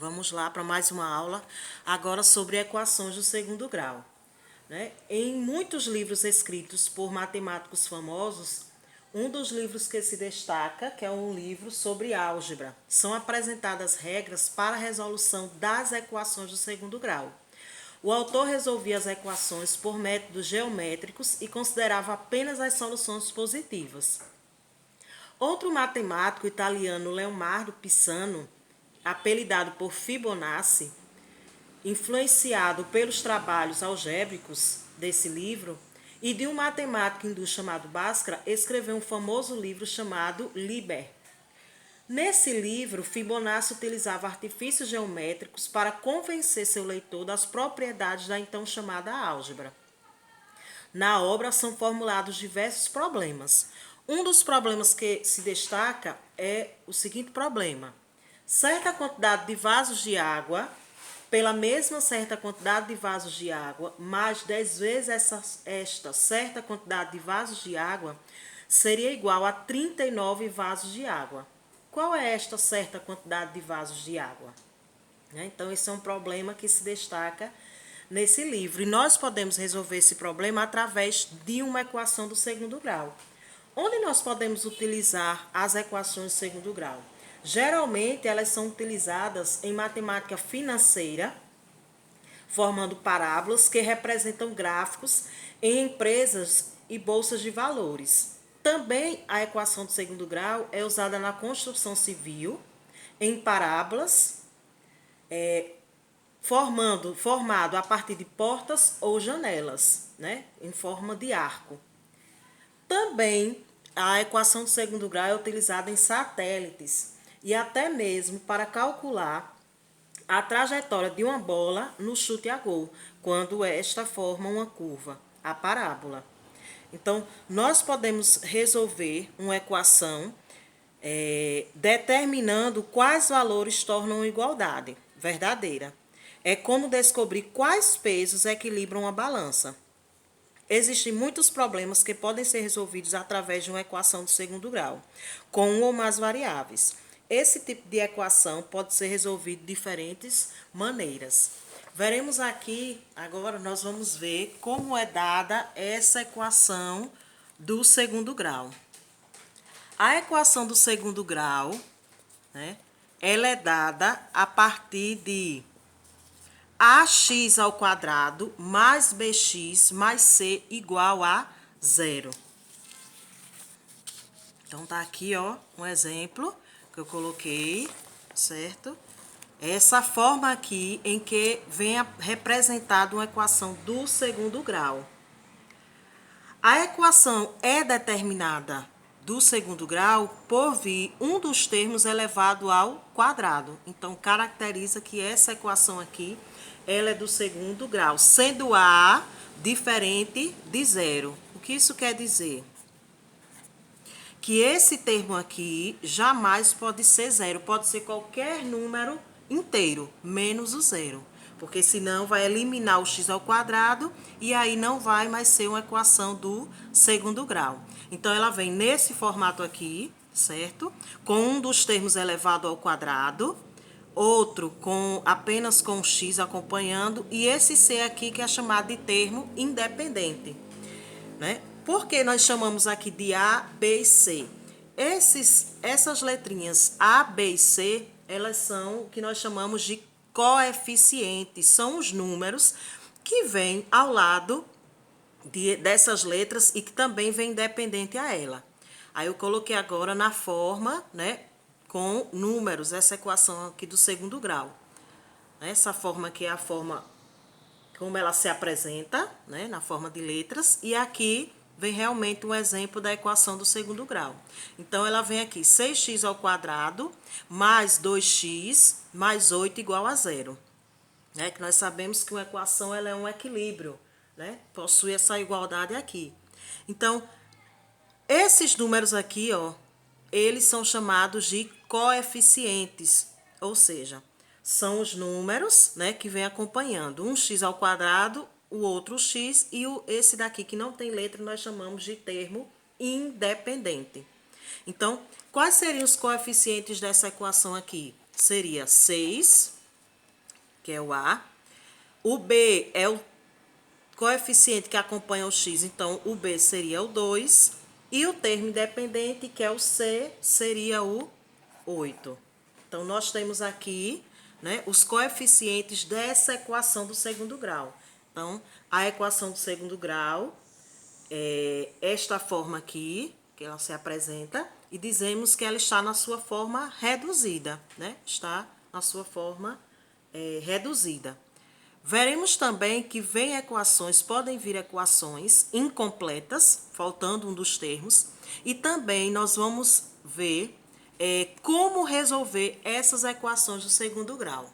Vamos lá para mais uma aula, agora sobre equações do segundo grau. Em muitos livros escritos por matemáticos famosos, um dos livros que se destaca, que é um livro sobre álgebra, são apresentadas regras para a resolução das equações do segundo grau. O autor resolvia as equações por métodos geométricos e considerava apenas as soluções positivas. Outro matemático italiano, Leonardo Pisano, apelidado por Fibonacci, influenciado pelos trabalhos algébricos desse livro, e de um matemático hindu chamado Bhaskara, escreveu um famoso livro chamado Liber. Nesse livro, Fibonacci utilizava artifícios geométricos para convencer seu leitor das propriedades da então chamada álgebra. Na obra são formulados diversos problemas. Um dos problemas que se destaca é o seguinte problema: certa quantidade de vasos de água, pela mesma certa quantidade de vasos de água, mais 10 vezes esta certa quantidade de vasos de água, seria igual a 39 vasos de água. Qual é esta certa quantidade de vasos de água? Então, esse é um problema que se destaca nesse livro. E nós podemos resolver esse problema através de uma equação do segundo grau. Onde nós podemos utilizar as equações do segundo grau? Geralmente, elas são utilizadas em matemática financeira, formando parábolas que representam gráficos em empresas e bolsas de valores. Também a equação do segundo grau é usada na construção civil, em parábolas, formado a partir de portas ou janelas, em forma de arco. Também a equação do segundo grau é utilizada em satélites e até mesmo para calcular a trajetória de uma bola no chute a gol, quando esta forma uma curva, a parábola. Então, nós podemos resolver uma equação determinando quais valores tornam igualdade verdadeira. É como descobrir quais pesos equilibram a balança. Existem muitos problemas que podem ser resolvidos através de uma equação do segundo grau, com uma ou mais variáveis. Esse tipo de equação pode ser resolvido de diferentes maneiras. Veremos aqui, agora nós vamos ver como é dada essa equação do segundo grau. A equação do segundo grau, ela é dada a partir de ax ao quadrado mais bx mais c igual a 0. Então, tá aqui, ó, um exemplo que eu coloquei, certo? Essa forma aqui em que vem representada uma equação do segundo grau. A equação é determinada do segundo grau por vir um dos termos elevado ao quadrado. Então, caracteriza que essa equação aqui, ela é do segundo grau, sendo A diferente de zero. O que isso quer dizer? Que esse termo aqui jamais pode ser zero, pode ser qualquer número inteiro, menos o zero. Porque senão vai eliminar o x ao quadrado e aí não vai mais ser uma equação do segundo grau. Então, ela vem nesse formato aqui, certo? Com um dos termos elevado ao quadrado, outro apenas com x acompanhando, e esse c aqui que é chamado de termo independente, Por que nós chamamos aqui de A, B e C? Essas letrinhas A, B e C, elas são o que nós chamamos de coeficientes. São os números que vêm ao lado dessas letras e que também vem independente a ela. Aí eu coloquei agora na forma, com números, essa equação aqui do segundo grau. Essa forma aqui é a forma como ela se apresenta, na forma de letras, e aqui vem realmente um exemplo da equação do segundo grau. Então, ela vem aqui 6x ao quadrado mais 2x mais 8 igual a 0. Que nós sabemos que uma equação ela é um equilíbrio, possui essa igualdade aqui. Então, esses números aqui, ó, eles são chamados de coeficientes, ou seja, são os números, que vem acompanhando. Um x ao quadrado, o outro x, e esse daqui que não tem letra nós chamamos de termo independente. Então, quais seriam os coeficientes dessa equação aqui? Seria 6 que é o A. O B é o coeficiente que acompanha o x, então o B seria o 2. E o termo independente, que é o C, seria o 8. Então, nós temos aqui, né, os coeficientes dessa equação do segundo grau. Então, a equação do segundo grau é esta forma aqui, que ela se apresenta, e dizemos que ela está na sua forma reduzida, né? Está na sua forma reduzida. Veremos também que podem vir equações incompletas, faltando um dos termos, e também nós vamos ver como resolver essas equações do segundo grau.